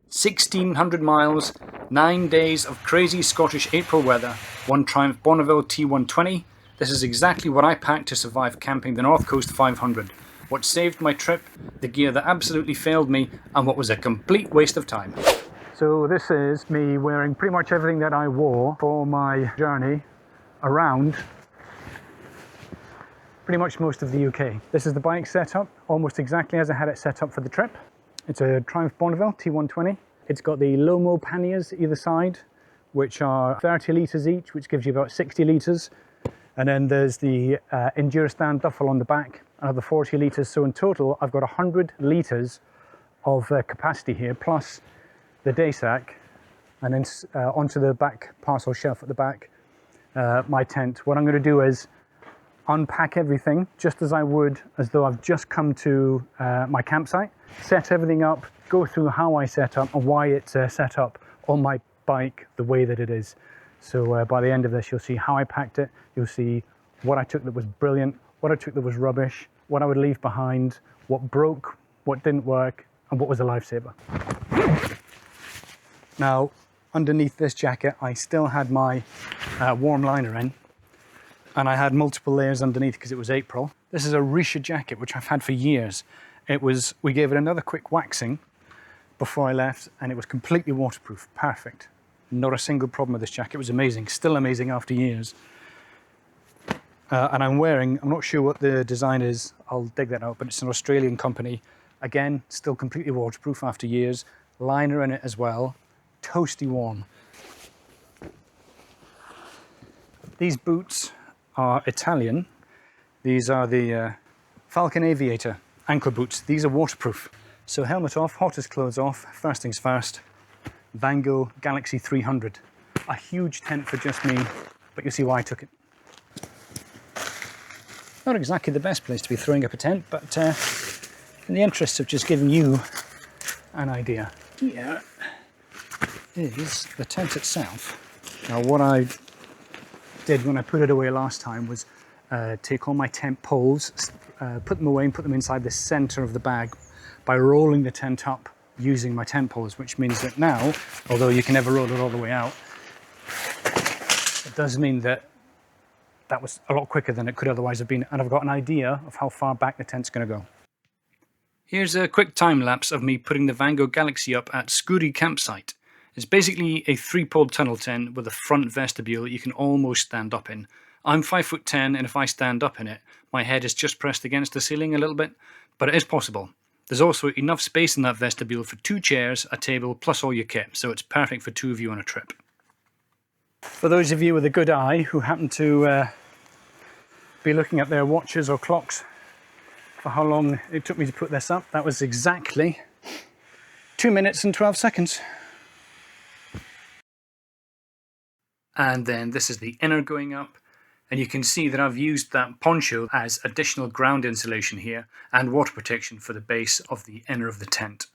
1,600 miles, 9 days of crazy Scottish April weather, one Triumph Bonneville T120. This is exactly what I packed to survive camping the North Coast 500. What saved my trip, the gear that absolutely failed me, and what was a complete waste of time. So this is me wearing pretty much everything that I wore for my journey around pretty much most of the UK. This is the bike setup, almost exactly as I had it set up for the trip. It's a Triumph Bonneville T120. It's got the Lomo panniers either side, which are 30 litres each, which gives you about 60 litres. And then there's the Enduristan duffel on the back, another 40 litres. So in total, I've got 100 litres of capacity here, plus the day sack, and then onto the back parcel shelf at the back, my tent. What I'm going to do is unpack everything just as I would as though I've just come to my campsite, set everything up, go through how I set up and why it's set up on my bike the way that it is. So by the end of this, you'll see how I packed it, you'll see what I took that was brilliant, what I took that was rubbish, what I would leave behind, what broke, what didn't work, and what was a lifesaver. Now, underneath this jacket, I still had my warm liner in, and I had multiple layers underneath because it was April. This is a reshoot jacket, which I've had for years. We gave it another quick waxing before I left, and it was completely waterproof, perfect. Not a single problem with this jacket. It was amazing, still amazing after years. And I'm not sure what the design is, I'll dig that out, but it's an Australian company. Again, still completely waterproof after years. Liner in it as well, toasty warm. These boots are Italian. These are the Falcon Aviator ankle boots. These are waterproof. So helmet off, hottest clothes off, first things first. Vango Galaxy 300. A huge tent for just me, but you'll see why I took it. Not exactly the best place to be throwing up a tent, but in the interest of just giving you an idea. Here is the tent itself. Now what I did when I put it away last time was take all my tent poles, put them away and put them inside the center of the bag by rolling the tent up using my tent poles, which means that now, although you can never roll it all the way out, it does mean that that was a lot quicker than it could otherwise have been, and I've got an idea of how far back the tent's going to go. Here's a quick time lapse of me putting the Vango Galaxy up at Skourie campsite. It's basically a 3-pole tunnel tent with a front vestibule that you can almost stand up in. I'm 5'10", and if I stand up in it, my head is just pressed against the ceiling a little bit, but it is possible. There's also enough space in that vestibule for 2 chairs, a table, plus all your kit, so it's perfect for 2 of you on a trip. For those of you with a good eye who happen to be looking at their watches or clocks for how long it took me to put this up, that was exactly 2 minutes and 12 seconds. And then this is the inner going up, and you can see that I've used that poncho as additional ground insulation here and water protection for the base of the inner of the tent.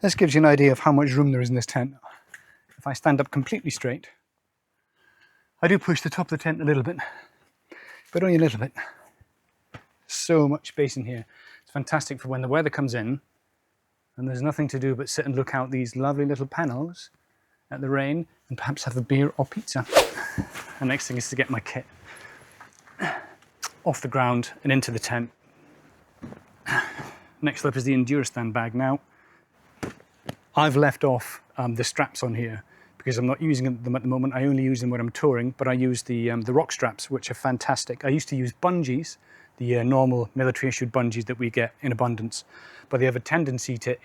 This gives you an idea of how much room there is in this tent. If I stand up completely straight, I do push the top of the tent a little bit, but only a little bit. So much space in here. It's fantastic for when the weather comes in and there's nothing to do but sit and look out these lovely little panels at the rain and perhaps have a beer or pizza. The next thing is to get my kit off the ground and into the tent. Next up is the Enduristan bag. Now, I've left off the straps on here because I'm not using them at the moment. I only use them when I'm touring, but I use the rock straps, which are fantastic. I used to use bungees, the normal military issued bungees that we get in abundance, but they have a tendency to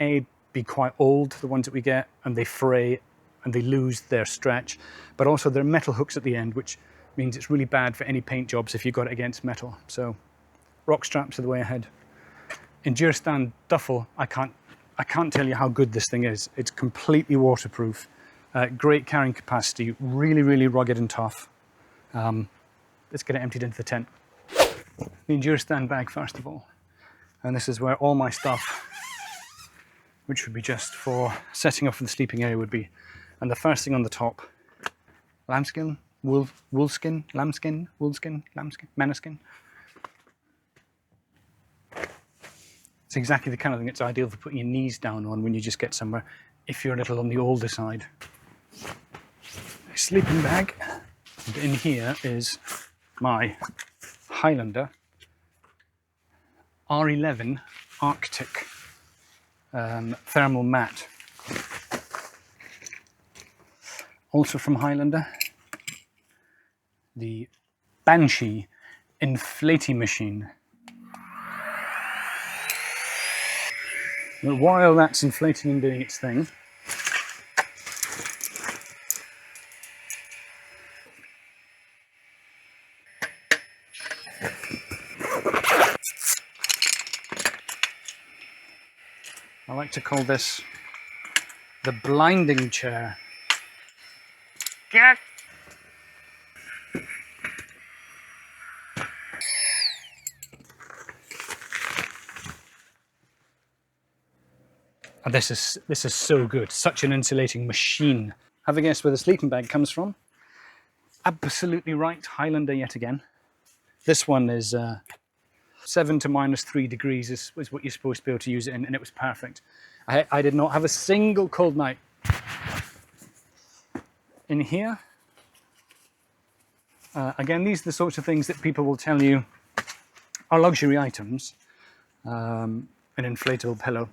be quite old, the ones that we get, and they fray and they lose their stretch, but also they're metal hooks at the end, which means it's really bad for any paint jobs if you've got it against metal. So rock straps are the way ahead. Enduristan duffel, I can't tell you how good this thing is. It's completely waterproof, great carrying capacity, really, really rugged and tough. Let's get it emptied into the tent. The Enduristan bag first of all, and this is where all my stuff, which would be just for setting up for the sleeping area, would be. And the first thing on the top, lambskin, woolskin, lambskin, woolskin, lambskin, maniskin. It's exactly the kind of thing that's ideal for putting your knees down on when you just get somewhere, if you're a little on the older side. A sleeping bag, and in here is my Highlander R11 Arctic thermal mat. Also from Highlander, the Banshee inflating machine. But while that's inflating and doing its thing, I like to call this the blinding chair. Yes. And this is so good. Such an insulating machine. Have a guess where the sleeping bag comes from? Absolutely right, Highlander yet again. This one is 7 to -3 degrees is what you're supposed to be able to use it in, and it was perfect. I did not have a single cold night. In here, again, these are the sorts of things that people will tell you are luxury items. An inflatable pillow.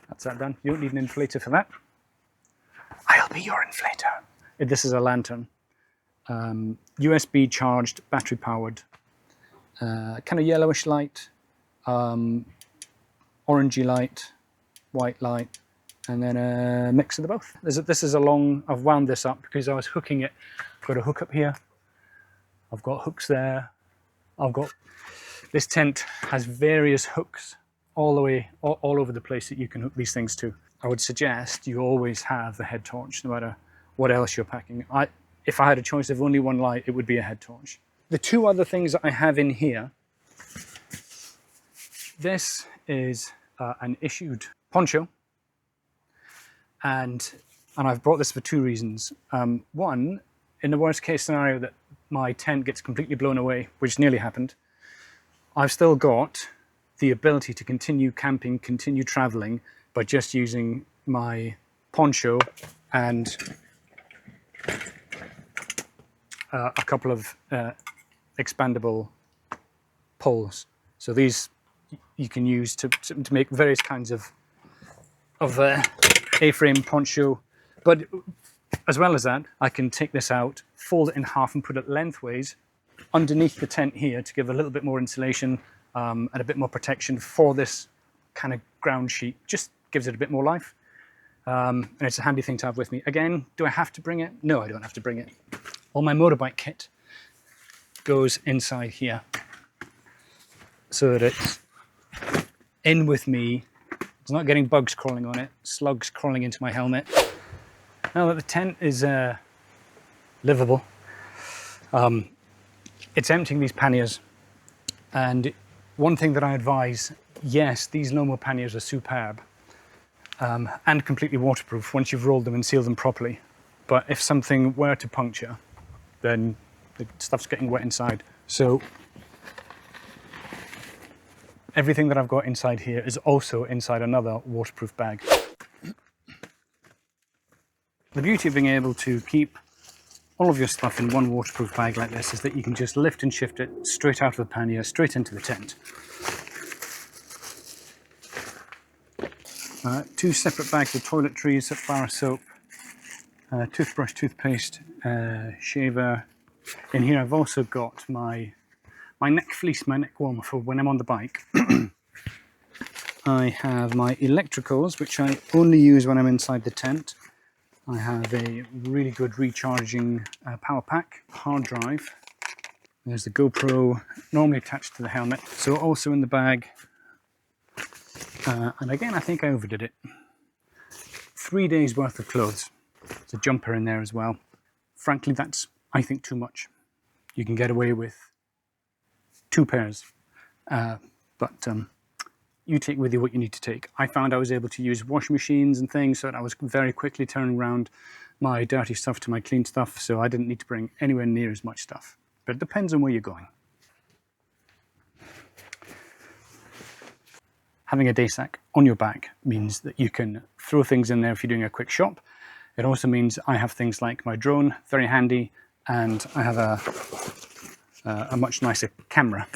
That's that done. You don't need an inflator for that. I'll be your inflator. This is a lantern. USB charged, battery powered. Kind of yellowish light, orangey light, white light, and then a mix of the both. This is a long, I've wound this up because I was hooking it. I've got a hook up here. I've got hooks there. This tent has various hooks all the way, all over the place that you can hook these things to. I would suggest you always have a head torch, no matter what else you're packing. If I had a choice of only one light, it would be a head torch. The two other things that I have in here, this is an issued poncho, and I've brought this for two reasons. One, in the worst case scenario that my tent gets completely blown away, which nearly happened, I've still got the ability to continue camping, continue traveling by just using my poncho and a couple of expandable poles. So these you can use to make various kinds of A-frame poncho. But as well as that, I can take this out, fold it in half and put it lengthways underneath the tent here to give a little bit more insulation and a bit more protection for this kind of ground sheet. Just gives it a bit more life. And it's a handy thing to have with me. Again, do I have to bring it? No, I don't have to bring it. All my motorbike kit goes inside here so that it's in with me. It's not getting bugs crawling on it, slugs crawling into my helmet. Now that the tent is livable, it's emptying these panniers. And one thing that I advise, yes, these Lomo panniers are superb and completely waterproof once you've rolled them and sealed them properly. But if something were to puncture, then the stuff's getting wet inside. So everything that I've got inside here is also inside another waterproof bag. The beauty of being able to keep all of your stuff in one waterproof bag like this is that you can just lift and shift it straight out of the pannier, straight into the tent. Two separate bags of toiletries, a bar of soap, toothbrush, toothpaste, shaver. In here I've also got my neck fleece, my neck warmer for when I'm on the bike. I have my electricals, which I only use when I'm inside the tent. I have a really good recharging power pack, hard drive. There's the GoPro, normally attached to the helmet. So also in the bag, and again, I think I overdid it. 3 days worth of clothes. There's a jumper in there as well. Frankly, that's, I think, too much. You can get away with 2 pairs, but you take with you what you need to take. I found I was able to use washing machines and things, so that I was very quickly turning around my dirty stuff to my clean stuff, so I didn't need to bring anywhere near as much stuff. But it depends on where you're going. Having a day sack on your back means that you can throw things in there if you're doing a quick shop. It also means I have things like my drone, very handy, and I have a much nicer camera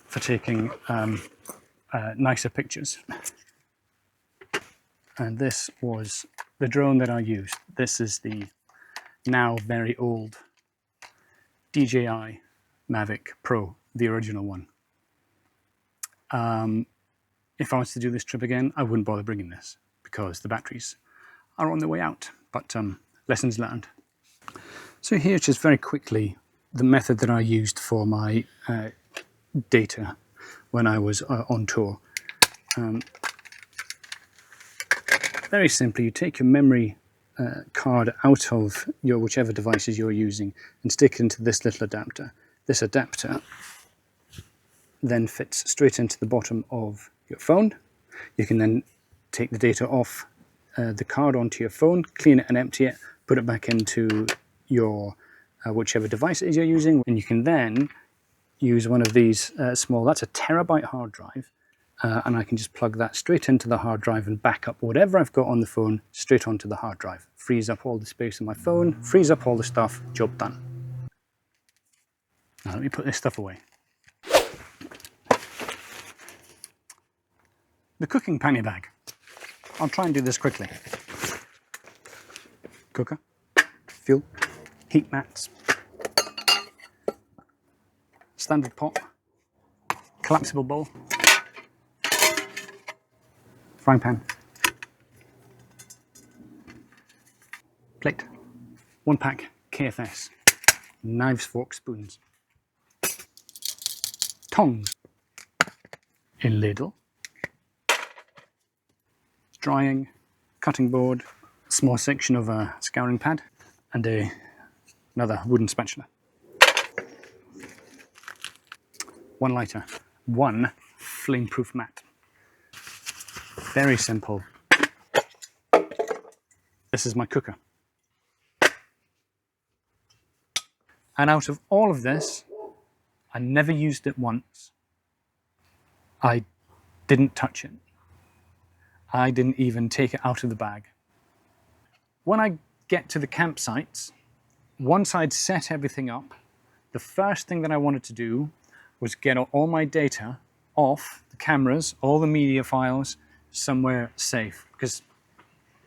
for taking nicer pictures. And this was the drone that I used. This is the now very old DJI Mavic Pro, the original one. If I was to do this trip again, I wouldn't bother bringing this because the batteries are on their way out, but lessons learned. So here's just very quickly the method that I used for my data when I was on tour. Very simply, you take your memory card out of your whichever devices you're using and stick it into this little adapter. This adapter then fits straight into the bottom of your phone. You can then take the data off the card onto your phone, clean it and empty it, put it back into your whichever device it is you're using, and you can then use one of these small, that's a terabyte hard drive, and I can just plug that straight into the hard drive and back up whatever I've got on the phone straight onto the hard drive. Frees up all the space on my phone, frees up all the stuff, job done. Now let me put this stuff away. The cooking pannier bag. I'll try and do this quickly. Cooker, fuel, heat mats, standard pot, collapsible bowl, frying pan, plate, 1-pack KFS, knives, forks, spoons, tongs, a ladle, drying, cutting board, a small section of a scouring pad, and another wooden spatula. 1 lighter, 1 flame-proof mat. Very simple. This is my cooker. And out of all of this, I never used it once. I didn't touch it. I didn't even take it out of the bag. When I get to the campsites, once I'd set everything up, the first thing that I wanted to do was get all my data off the cameras, all the media files, somewhere safe, because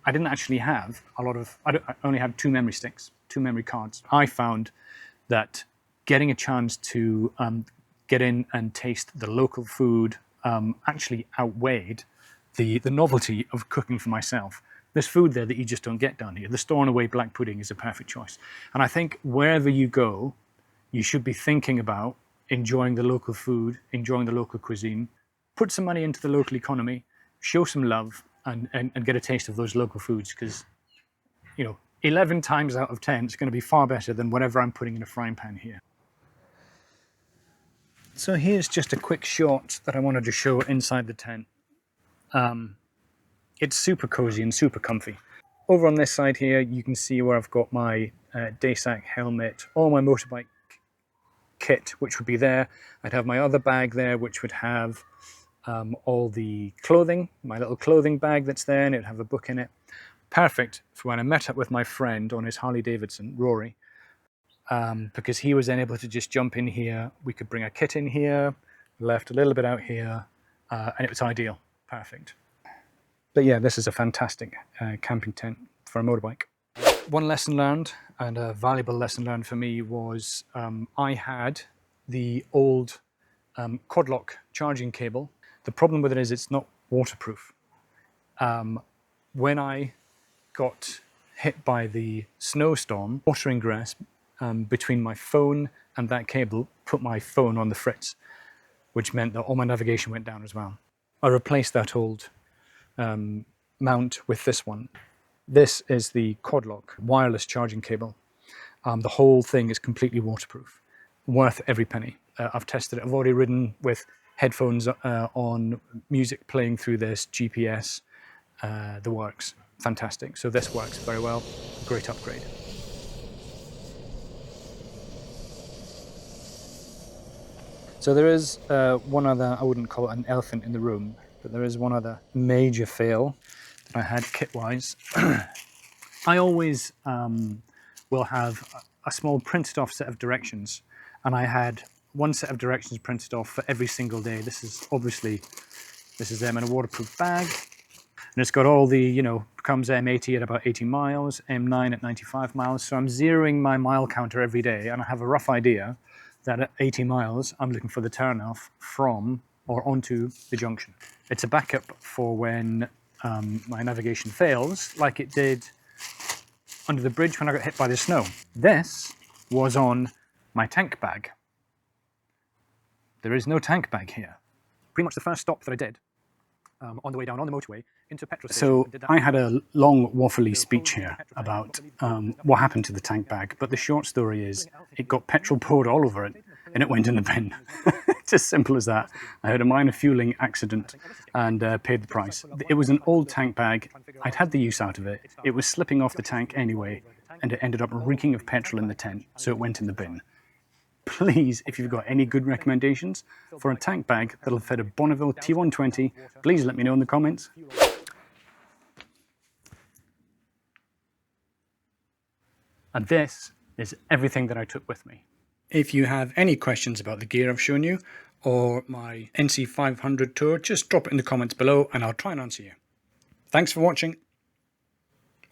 I didn't actually have a lot of, I only had 2 memory sticks, 2 memory cards. I found that getting a chance to get in and taste the local food actually outweighed the novelty of cooking for myself. There's food there that you just don't get down here. The Store and Away black pudding is a perfect choice. And I think wherever you go, you should be thinking about enjoying the local food, enjoying the local cuisine, put some money into the local economy, show some love, and get a taste of those local foods, because, you know, 11 times out of 10, it's going to be far better than whatever I'm putting in a frying pan here. So here's just a quick shot that I wanted to show inside the tent. It's super cozy and super comfy. Over on this side here, you can see where I've got my day sack, helmet, all my motorbike kit, which would be there. I'd have my other bag there, which would have all the clothing, my little clothing bag that's there, and it'd have a book in it. Perfect for when I met up with my friend on his Harley Davidson, Rory, because he was then able to just jump in here. We could bring a kit in here, left a little bit out here, and it was ideal. Perfect. But yeah, this is a fantastic camping tent for a motorbike. One lesson learned, and a valuable lesson learned for me, was I had the old Quadlock charging cable. The problem with it is it's not waterproof. When I got hit by the snowstorm, water ingress between my phone and that cable put my phone on the fritz, which meant that all my navigation went down as well. I replaced that old mount with this one. This is the Quadlock wireless charging cable. The whole thing is completely waterproof, worth every penny. I've tested it. I've already ridden with headphones on, music playing through this, GPS, the works. fantastic. So this works very well. Great upgrade. So there is one other, I wouldn't call it an elephant in the room, but there is one other major fail that I had kit-wise. I always will have a small printed off set of directions, and I had one set of directions printed off for every single day. This is them in a waterproof bag, and it's got all the, you know, comes M80 at about 80 miles, M9 at 95 miles. So I'm zeroing my mile counter every day, and I have a rough idea that at 80 miles, I'm looking for the turnoff from or onto the junction. It's a backup for when my navigation fails, like it did under the bridge when I got hit by the snow. This was on my tank bag. There is no tank bag here. Pretty much the first stop that I did on the way down on the motorway into a petrol station. So I had a long waffly speech here about what happened to the tank bag, but the short story is it got petrol poured all over it and it went in the bin. It's as simple as that. I had a minor fueling accident and paid the price. It was an old tank bag. I'd had the use out of it. It was slipping off the tank anyway, and it ended up reeking of petrol in the tent, so it went in the bin. Please, if you've got any good recommendations for a tank bag that'll fit a Bonneville T120, please let me know in the comments. And this is everything that I took with me. If you have any questions about the gear I've shown you, or my NC500 tour, just drop it in the comments below and I'll try and answer you. Thanks for watching.